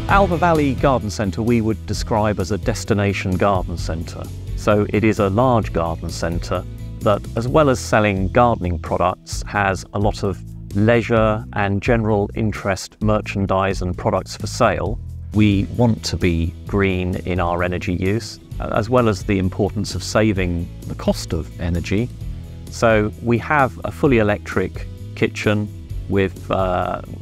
Alva Valley Garden Centre we would describe as a destination garden centre. So it is a large garden centre that, as well as selling gardening products, has a lot of leisure and general interest merchandise and products for sale. We want to be green in our energy use, as well as the importance of saving the cost of energy. So we have a fully electric kitchen with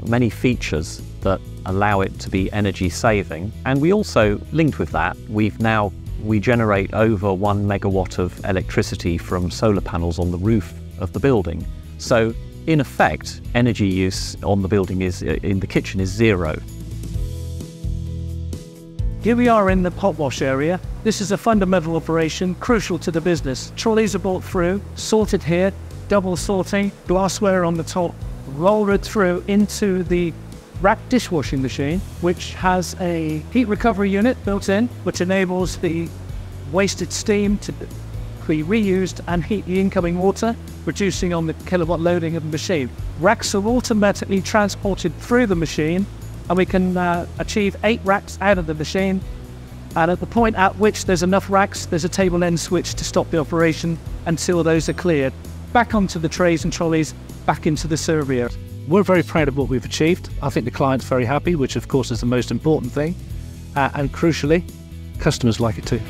many features that allow it to be energy saving. And we also, linked with that, we generate over 1 megawatt of electricity from solar panels on the roof of the building. So in effect, energy use on the building in the kitchen is zero. Here we are in the pot wash area. This is a fundamental operation crucial to the business. Trolleys are brought through, sorted here, double sorting, glassware on the top, rolled through into the rack dishwashing machine, which has a heat recovery unit built in, which enables the wasted steam to be reused and heat the incoming water, reducing on the kilowatt loading of the machine. Racks are automatically transported through the machine, and we can achieve 8 racks out of the machine. And at the point at which there's enough racks, there's a table end switch to stop the operation until those are cleared. Back onto the trays and trolleys, back into the serve area. We're very proud of what we've achieved. I think the client's very happy, which of course is the most important thing. And crucially, customers like it too.